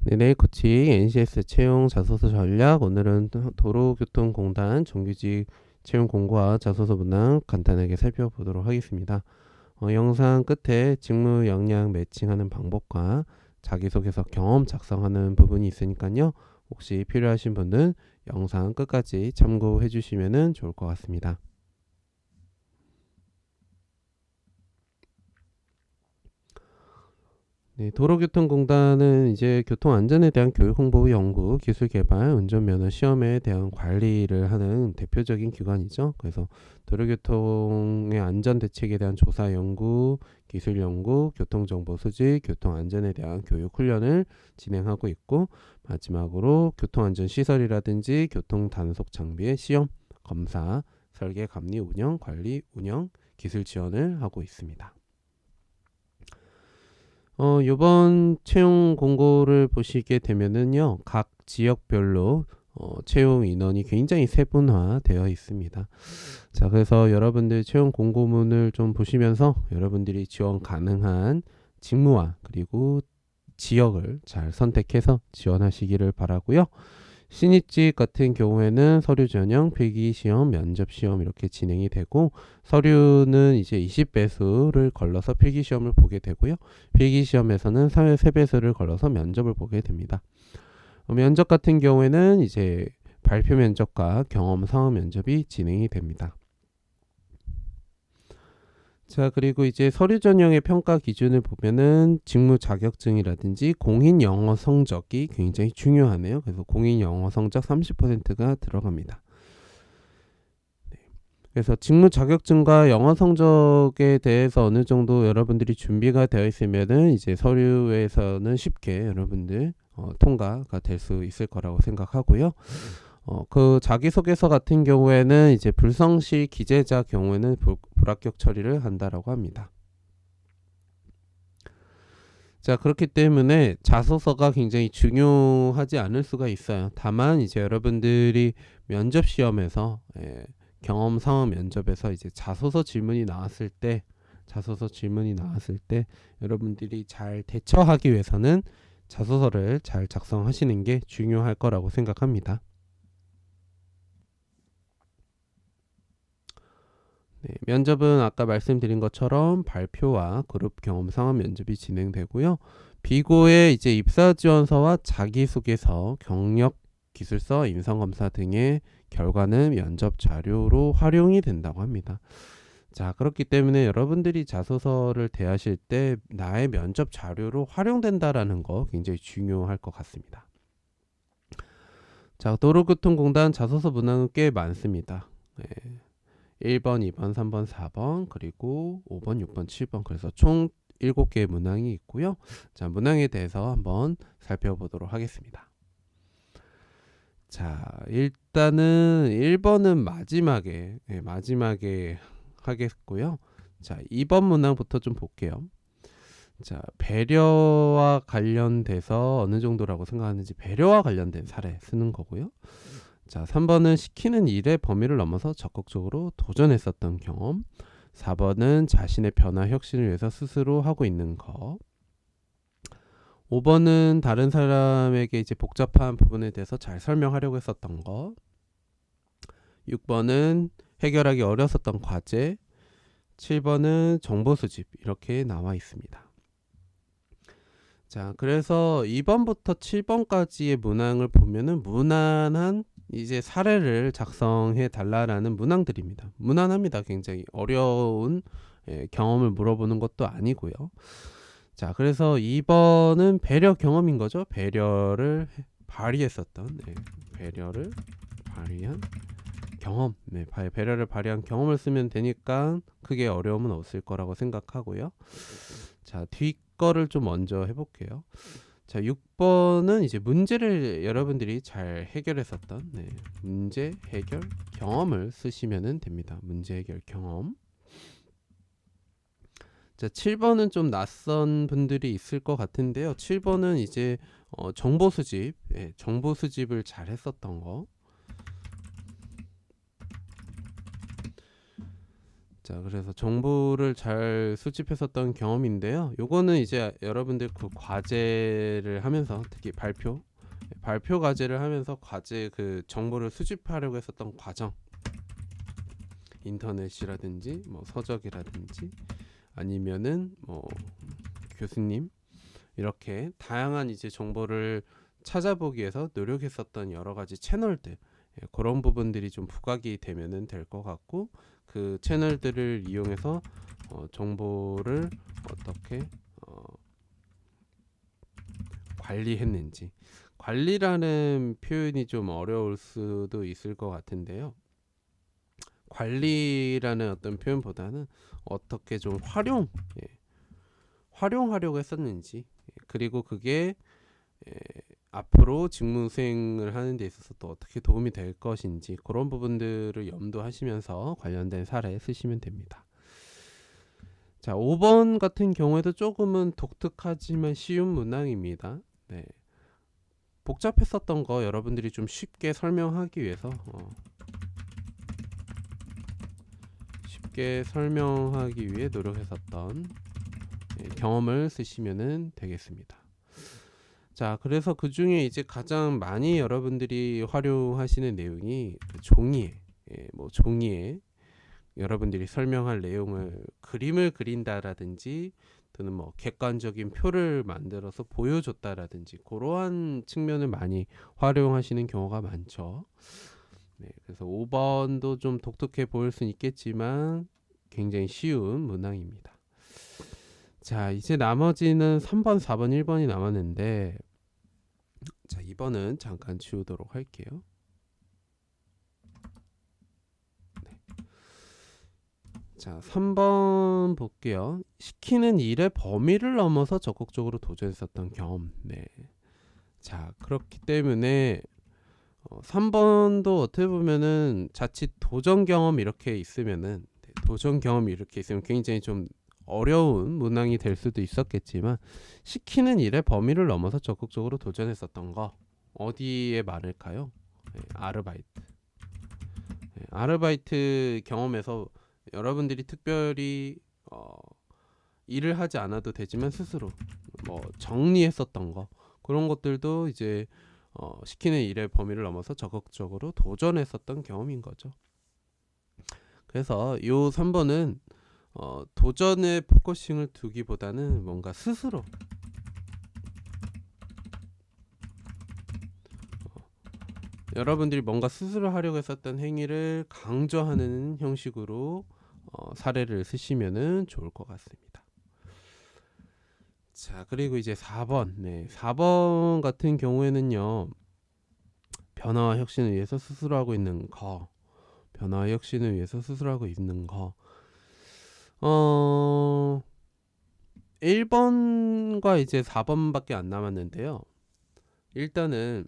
네, 레일코치 NCS 채용 자소서 전략. 오늘은 도로교통공단 정규직 채용 공고와 자소서 문항 간단하게 살펴보도록 하겠습니다. 영상 끝에 직무 역량 매칭하는 방법과 자기소개서 경험 작성하는 부분이 있으니까요. 혹시 필요하신 분은 영상 끝까지 참고해 주시면 좋을 것 같습니다. 네, 도로교통공단은 이제 교통안전에 대한 교육 홍보 연구, 기술 개발, 운전면허 시험에 대한 관리를 하는 대표적인 기관이죠. 그래서 도로교통의 안전 대책에 대한 조사 연구, 기술 연구, 교통정보 수집, 교통안전에 대한 교육 훈련을 진행하고 있고, 마지막으로 교통안전 시설이라든지 교통 단속 장비의 시험, 검사, 설계, 감리, 운영, 관리, 운영, 기술 지원을 하고 있습니다. 요번 채용 공고를 보시게 되면은요, 각 지역별로 채용 인원이 굉장히 세분화되어 있습니다. 자, 그래서 여러분들 채용 공고문을 좀 보시면서 여러분들이 지원 가능한 직무와 그리고 지역을 잘 선택해서 지원하시기를 바라고요. 신입직 같은 경우에는 서류 전형, 필기시험, 면접시험 이렇게 진행이 되고, 서류는 이제 20배수를 걸러서 필기시험을 보게 되고요. 필기시험에서는 3배수를 걸러서 면접을 보게 됩니다. 면접 같은 경우에는 이제 발표 면접과 경험 상황 면접이 진행이 됩니다. 자, 그리고 이제 서류 전형의 평가 기준을 보면은 직무 자격증이라든지 공인 영어 성적이 굉장히 중요하네요. 그래서 공인 영어 성적 30%가 들어갑니다. 그래서 직무 자격증과 영어 성적에 대해서 어느 정도 여러분들이 준비가 되어 있으면은 이제 서류에서는 쉽게 여러분들 통과가 될 수 있을 거라고 생각하고요. 그 자기소개서 같은 경우에는 이제 불성실 기재자 경우에는 불합격 처리를 한다라고 합니다. 자, 그렇기 때문에 자소서가 굉장히 중요하지 않을 수가 있어요. 다만 이제 여러분들이 면접 시험에서 경험 상황 면접에서 이제 자소서 질문이 나왔을 때 여러분들이 잘 대처하기 위해서는 자소서를 잘 작성하시는 게 중요할 거라고 생각합니다. 네, 면접은 아까 말씀드린 것처럼 발표와 그룹 경험 상황 면접이 진행되고요. 비고의 이제 입사 지원서와 자기소개서, 경력 기술서, 인성검사 등의 결과는 면접 자료로 활용이 된다고 합니다. 자, 그렇기 때문에 여러분들이 자소서를 대하실 때 나의 면접 자료로 활용된다라는 거 굉장히 중요할 것 같습니다. 자, 도로교통공단 자소서 문항은 꽤 많습니다. 네. 1번, 2번, 3번, 4번, 그리고 5번, 6번, 7번. 그래서 총 7개의 문항이 있고요. 자, 문항에 대해서 한번 살펴보도록 하겠습니다. 자, 일단은 1번은 마지막에 하겠고요. 자, 2번 문항부터 좀 볼게요. 자, 배려와 관련돼서 어느 정도라고 생각하는지 배려와 관련된 사례 쓰는 거고요. 자, 3번은 시키는 일의 범위를 넘어서 적극적으로 도전했었던 경험. 4번은 자신의 변화 혁신을 위해서 스스로 하고 있는 거. 5번은 다른 사람에게 이제 복잡한 부분에 대해서 잘 설명하려고 했었던 거. 6번은 해결하기 어려웠었던 과제. 7번은 정보 수집. 이렇게 나와 있습니다. 자, 그래서 2번부터 7번까지의 문항을 보면은 무난한 이제 사례를 작성해 달라라는 문항들입니다. 무난합니다. 굉장히 어려운 경험을 물어보는 것도 아니고요. 자, 그래서 2번은 배려 경험인 거죠. 배려를 발휘했었던 배려를 발휘한 경험. 배려를 발휘한 경험을 쓰면 되니까 크게 어려움은 없을 거라고 생각하고요. 자, 뒷 거를 좀 먼저 해볼게요. 자, 6번은 이제 문제를 여러분들이 잘 해결했었던 문제 해결 경험을 쓰시면 됩니다. 문제 해결 경험. 자, 7번은 좀 낯선 분들이 있을 것 같은데요. 7번은 이제 정보 수집, 정보 수집을 잘 했었던 거. 자, 그래서 정보를 잘 수집했었던 경험인데요. 요거는 이제 여러분들 그 과제를 하면서 특히 발표 과제를 하면서 과제 그 정보를 수집하려고 했었던 과정, 인터넷이라든지 뭐 서적이라든지 아니면은 뭐 교수님 이렇게 다양한 이제 정보를 찾아보기 위해서 노력했었던 여러 가지 채널들, 그런 부분들이 좀 부각이 되면은 될 것 같고, 그 채널들을 이용해서 정보를 어떻게 관리했는지. 관리라는 표현이 좀 어려울 수도 있을 것 같은데요. 관리라는 어떤 표현보다는 어떻게 좀 활용하려고 했었는지, 그리고 그게 앞으로 직무 수행을 하는 데 있어서 또 어떻게 도움이 될 것인지, 그런 부분들을 염두하시면서 관련된 사례 쓰시면 됩니다. 자, 5번 같은 경우에도 조금은 독특하지만 쉬운 문항입니다. 네. 복잡했었던 거 여러분들이 좀 쉽게 설명하기 위해서 노력했었던 경험을 쓰시면 되겠습니다. 자, 그래서 그 중에 이제 가장 많이 여러분들이 활용하시는 내용이 그 종이에 여러분들이 설명할 내용을 그림을 그린다라든지 또는 뭐 객관적인 표를 만들어서 보여줬다라든지 그러한 측면을 많이 활용하시는 경우가 많죠. 네, 그래서 5번도 좀 독특해 보일 수는 있겠지만 굉장히 쉬운 문항입니다. 자, 이제 나머지는 3번, 4번, 1번이 남았는데, 자, 2번은 잠깐 지우도록 할게요. 네. 자, 3번 볼게요. 시키는 일의 범위를 넘어서 적극적으로 도전했었던 경험. 네. 자, 그렇기 때문에 3번도 어떻게 보면은 자칫 도전 경험 이렇게 있으면은 굉장히 좀 어려운 문항이 될 수도 있었겠지만, 시키는 일의 범위를 넘어서 적극적으로 도전했었던 거 어디에 많을까요? 네, 아르바이트 경험에서 여러분들이 특별히 일을 하지 않아도 되지만 스스로 뭐 정리했었던 거, 그런 것들도 이제 시키는 일의 범위를 넘어서 적극적으로 도전했었던 경험인 거죠. 그래서 요 3번은 도전에 포커싱을 두기보다는 뭔가 스스로 여러분들이 뭔가 스스로 하려고 했었던 행위를 강조하는 형식으로 사례를 쓰시면은 좋을 것 같습니다. 자, 그리고 이제 4번. 네, 4번 같은 경우에는요. 변화와 혁신을 위해서 스스로 하고 있는 거. 1번과 이제 4번밖에 안 남았는데요. 일단은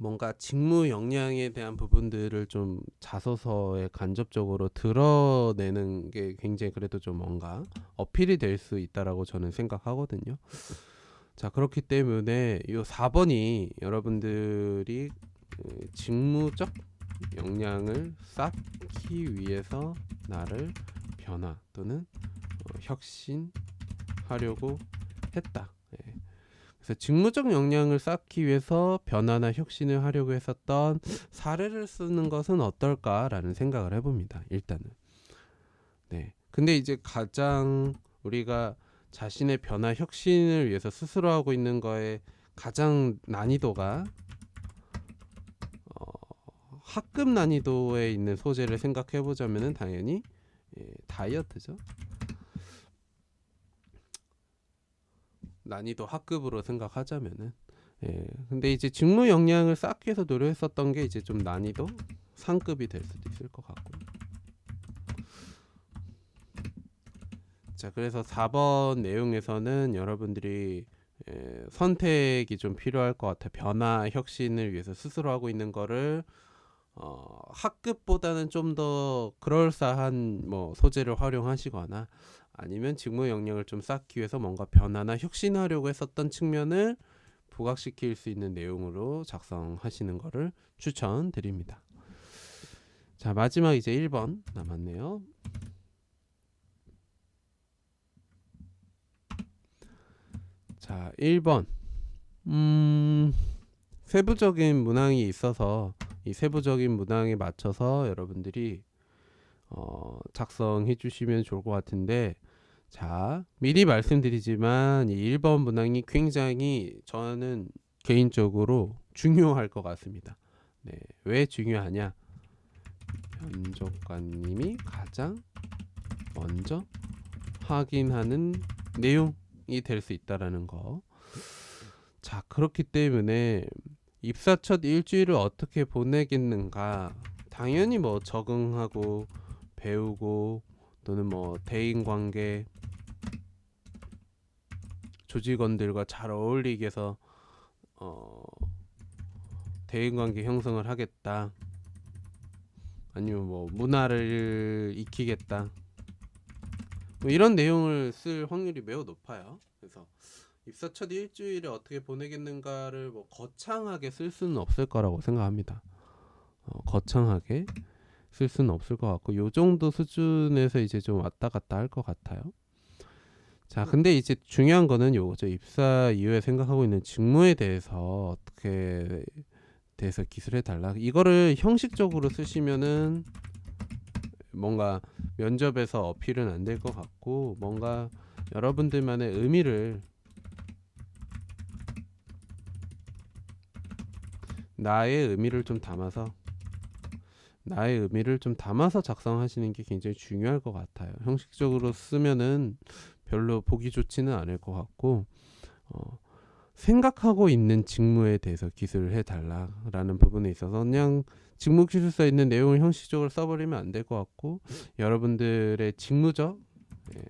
뭔가 직무 역량에 대한 부분들을 좀 자소서에 간접적으로 드러내는 게 굉장히 그래도 좀 뭔가 어필이 될 수 있다라고 저는 생각하거든요. 자, 그렇기 때문에 이 4번이 여러분들이 직무적 역량을 쌓기 위해서 나를 변화 또는 혁신하려고 했다. 그래서 직무적 역량을 쌓기 위해서 변화나 혁신을 하려고 했었던 사례를 쓰는 것은 어떨까라는 생각을 해봅니다. 일단은. 네. 근데 이제 가장 우리가 자신의 변화, 혁신을 위해서 스스로 하고 있는 거에 가장 난이도가 학급 난이도에 있는 소재를 생각해 보자면은 당연히 다이어트죠. 난이도 학급으로 생각하자면은. 근데 이제 직무 역량을 쌓기 위해서 노력했었던 게 이제 좀 난이도 상급이 될 수도 있을 것 같고요. 자, 그래서 4번 내용에서는 여러분들이 선택이 좀 필요할 것 같아요. 변화, 혁신을 위해서 스스로 하고 있는 거를 학급보다는 좀 더 그럴싸한 뭐 소재를 활용하시거나, 아니면 직무 역량을 좀 쌓기 위해서 뭔가 변화나 혁신하려고 했었던 측면을 부각시킬 수 있는 내용으로 작성하시는 것을 추천드립니다. 자, 마지막 이제 1번 남았네요. 자, 1번. 세부적인 문항이 있어서 이 세부적인 문항에 맞춰서 여러분들이 작성해 주시면 좋을 것 같은데, 자, 미리 말씀드리지만 이 1번 문항이 굉장히 저는 개인적으로 중요할 것 같습니다. 네, 왜 중요하냐? 면접관님이 가장 먼저 확인하는 내용이 될 수 있다라는 거. 자, 그렇기 때문에 입사 첫 일주일을 어떻게 보내겠는가? 당연히 뭐 적응하고 배우고 또는 뭐 대인 관계, 조직원들과 잘 어울리기 위해서 대인 관계 형성을 하겠다. 아니면 뭐 문화를 익히겠다. 뭐 이런 내용을 쓸 확률이 매우 높아요. 그래서 입사 첫 일주일에 어떻게 보내겠는가를 뭐 거창하게 쓸 수는 없을 거라고 생각합니다. 거창하게 쓸 수는 없을 것 같고, 요 정도 수준에서 이제 좀 왔다 갔다 할 것 같아요. 자, 근데 이제 중요한 거는 요거죠. 입사 이후에 생각하고 있는 직무에 대해서 어떻게 대해서 기술해 달라. 이거를 형식적으로 쓰시면은 뭔가 면접에서 어필은 안 될 것 같고, 뭔가 여러분들만의 의미를, 나의 의미를 좀 담아서 작성하시는 게 굉장히 중요할 것 같아요. 형식적으로 쓰면은 별로 보기 좋지는 않을 것 같고, 생각하고 있는 직무에 대해서 기술을 해달라라는 부분에 있어서 그냥 직무 기술서에 있는 내용을 형식적으로 써버리면 안 될 것 같고, 여러분들의 직무적 예,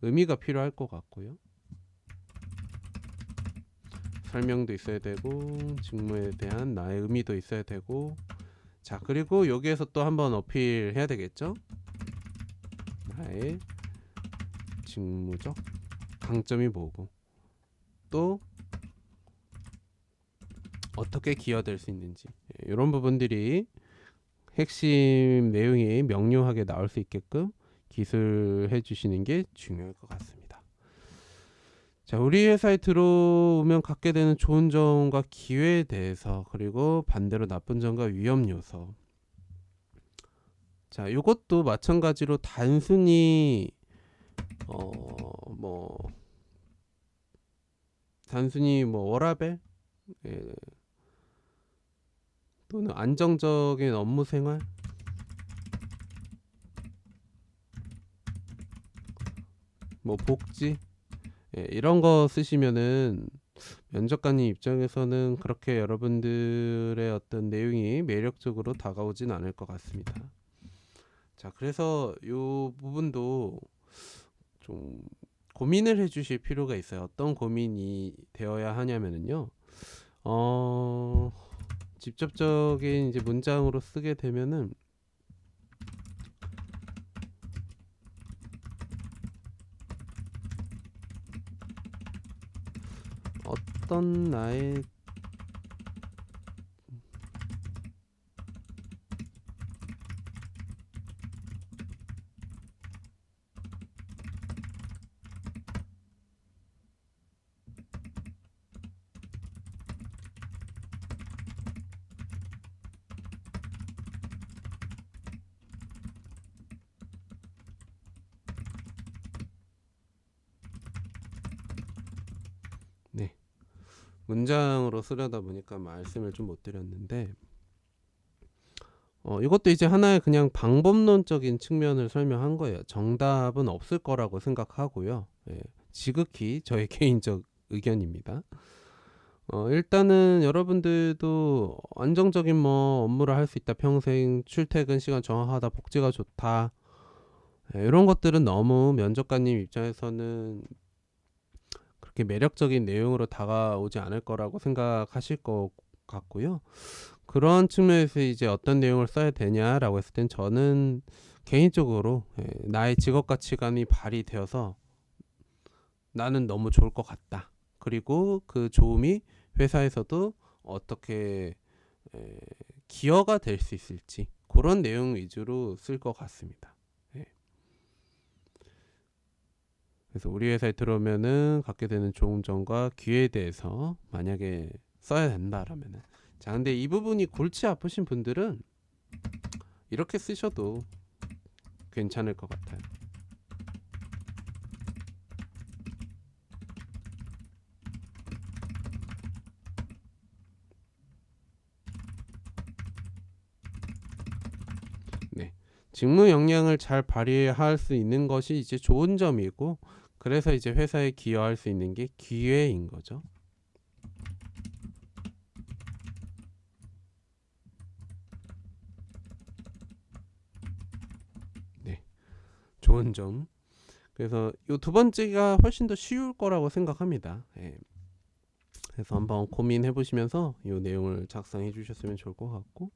의미가 필요할 것 같고요. 설명도 있어야 되고, 직무에 대한 나의 의미도 있어야 되고, 자, 그리고 여기에서 또 한번 어필해야 되겠죠. 나의 직무적 강점이 뭐고, 또 어떻게 기여될 수 있는지, 이런 부분들이 핵심 내용이 명료하게 나올 수 있게끔 기술해 주시는 게 중요할 것 같습니다. 자, 우리 회사에 들어오면 갖게 되는 좋은 점과 기회에 대해서, 그리고 반대로 나쁜 점과 위험 요소. 자, 이것도 마찬가지로 단순히 뭐 워라밸, 예, 또는 안정적인 업무 생활, 뭐 복지, 이런 거 쓰시면은 면접관님 입장에서는 그렇게 여러분들의 어떤 내용이 매력적으로 다가오진 않을 것 같습니다. 자, 그래서 이 부분도 좀 고민을 해주실 필요가 있어요. 어떤 고민이 되어야 하냐면은요. 직접적인 이제 문장으로 쓰게 되면은 어떤 나의 네, 문장으로 쓰려다 보니까 말씀을 좀 못 드렸는데, 이것도 이제 하나의 그냥 방법론적인 측면을 설명한 거예요. 정답은 없을 거라고 생각하고요. 예, 지극히 저의 개인적 의견입니다. 일단은 여러분들도 안정적인 뭐 업무를 할 수 있다, 평생 출퇴근 시간 정확하다, 복지가 좋다, 이런 것들은 너무 면접관님 입장에서는 그렇게 매력적인 내용으로 다가오지 않을 거라고 생각하실 것 같고요. 그런 측면에서 이제 어떤 내용을 써야 되냐라고 했을 땐 저는 개인적으로 나의 직업 가치관이 발휘되어서 나는 너무 좋을 것 같다. 그리고 그 좋음이 회사에서도 어떻게 기여가 될 수 있을지 그런 내용 위주로 쓸 것 같습니다. 예. 그래서 우리 회사에 들어오면은 갖게 되는 좋은 점과 기회에 대해서 만약에 써야 된다라면은, 자 근데 이 부분이 골치 아프신 분들은 이렇게 쓰셔도 괜찮을 것 같아요. 네. 직무 역량을 잘 발휘할 수 있는 것이 이제 좋은 점이고, 그래서 이제 회사에 기여할 수 있는 게 기회인 거죠. 네. 좋은 점. 그래서 이 두 번째가 훨씬 더 쉬울 거라고 생각합니다. 예. 그래서 한번 고민해 보시면서 이 내용을 작성해 주셨으면 좋을 것 같고,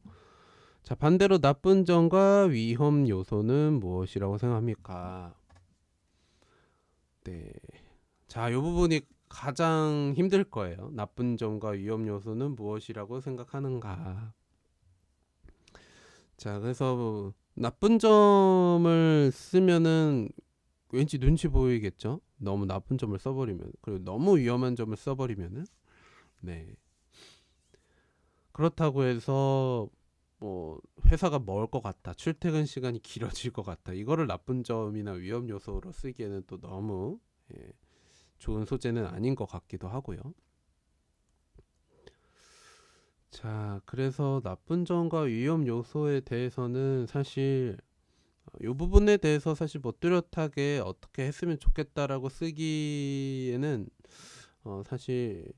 자 반대로 나쁜 점과 위험 요소는 무엇이라고 생각합니까? 네. 자, 이 부분이 가장 힘들 거예요. 나쁜 점과 위험 요소는 무엇이라고 생각하는가? 자, 그래서 나쁜 점을 쓰면은 왠지 눈치 보이겠죠? 너무 나쁜 점을 써버리면, 그리고 너무 위험한 점을 써버리면은, 네. 그렇다고 해서 뭐 회사가 멀 것 같다, 출퇴근 시간이 길어질 것 같다, 이거를 나쁜 점이나 위험 요소로 쓰기에는 또 너무 좋은 소재는 아닌 것 같기도 하고요. 자, 그래서 나쁜 점과 위험 요소에 대해서는 사실 이 부분에 대해서 사실 뭐 뚜렷하게 어떻게 했으면 좋겠다라고 쓰기에는 사실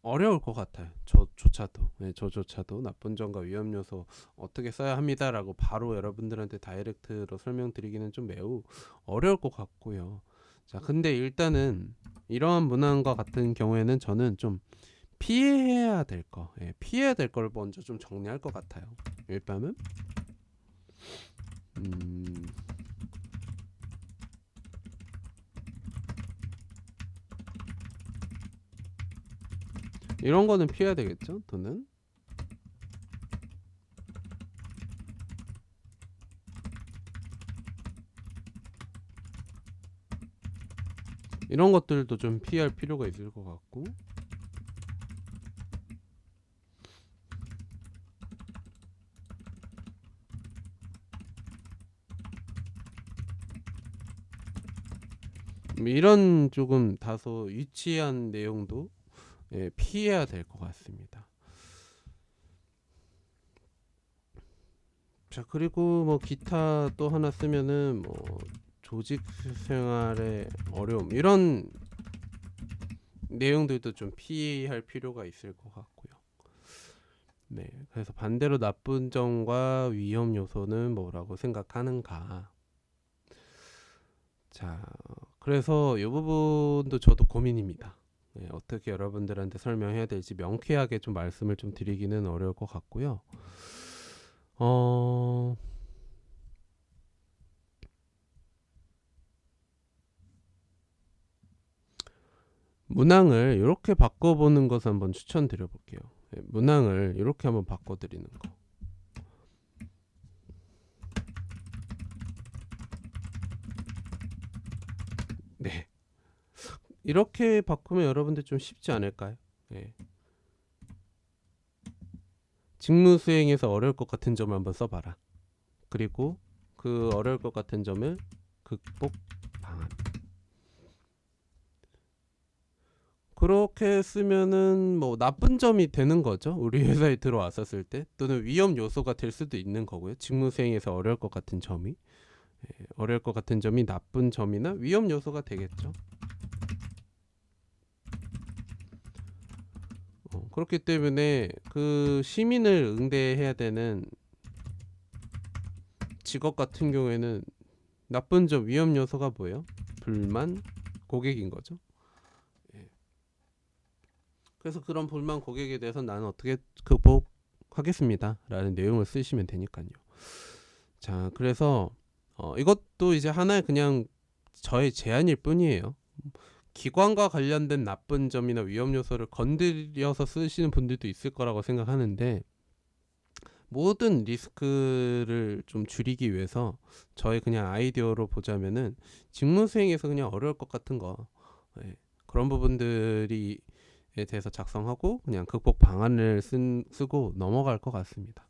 어려울 것 같아요. 저조차도 나쁜 점과 위험 요소 어떻게 써야 합니다라고 바로 여러분들한테 다이렉트로 설명드리기는 좀 매우 어려울 것 같고요. 자, 근데 일단은 이러한 문항과 같은 경우에는 저는 좀 피해야 될 거, 피해야 될 걸 먼저 좀 정리할 것 같아요. 일단은 이런 거는 피해야 되겠죠. 또는 이런 것들도 좀 피할 필요가 있을 것 같고, 이런 조금 다소 유치한 내용도 피해야 될 것 같습니다. 자, 그리고 뭐 기타 또 하나 쓰면은 뭐 조직 생활의 어려움, 이런 내용들도 좀 피할 필요가 있을 것 같고요. 네, 그래서 반대로 나쁜 점과 위험 요소는 뭐라고 생각하는가? 자, 그래서 이 부분도 저도 고민입니다. 네, 어떻게 여러분들한테 설명해야 될지 명쾌하게 좀 말씀을 좀 드리기는 어려울 것 같고요. 문항을 이렇게 바꿔보는 것을 한번 추천드려 볼게요. 네, 문항을 이렇게 한번 바꿔드리는 거. 네, 이렇게 바꾸면 여러분들 좀 쉽지 않을까요? 네. 직무 수행에서 어려울 것 같은 점을 한번 써봐라. 그리고 그 어려울 것 같은 점을 극복 방안. 그렇게 쓰면은 뭐 나쁜 점이 되는 거죠. 우리 회사에 들어왔었을 때, 또는 위험 요소가 될 수도 있는 거고요. 직무 수행에서 어려울 것 같은 점이 어려울 것 같은 점이 나쁜 점이나 위험 요소가 되겠죠. 그렇기 때문에 그 시민을 응대해야 되는 직업 같은 경우에는 나쁜 점, 위험 요소가 뭐예요? 불만 고객인 거죠. 그래서 그런 불만 고객에 대해서 나는 어떻게 극복하겠습니다 라는 내용을 쓰시면 되니까요. 자, 그래서 이것도 이제 하나의 그냥 저의 제안일 뿐이에요. 기관과 관련된 나쁜 점이나 위험 요소를 건드려서 쓰시는 분들도 있을 거라고 생각하는데, 모든 리스크를 좀 줄이기 위해서 저의 그냥 아이디어로 보자면은 직무 수행에서 그냥 어려울 것 같은 거, 예, 그런 부분들이 에 대해서 작성하고 그냥 극복 방안을 쓰고 넘어갈 것 같습니다.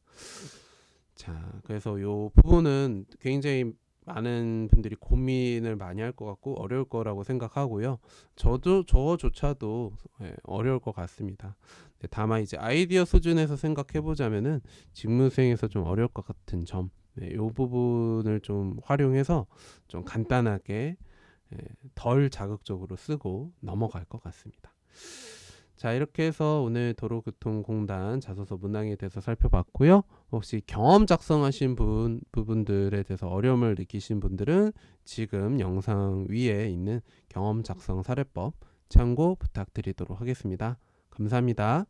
자, 그래서 요 부분은 굉장히 많은 분들이 고민을 많이 할 것 같고 어려울 거라고 생각하고요. 저조차도 어려울 것 같습니다. 다만 이제 아이디어 수준에서 생각해 보자면은 직무 수행에서 좀 어려울 것 같은 점, 요 부분을 좀 활용해서 좀 간단하게 덜 자극적으로 쓰고 넘어갈 것 같습니다. 자, 이렇게 해서 오늘 도로교통공단 자소서 문항에 대해서 살펴봤고요. 혹시 경험 작성하신 부분들에 대해서 어려움을 느끼신 분들은 지금 영상 위에 있는 경험 작성 사례법 참고 부탁드리도록 하겠습니다. 감사합니다.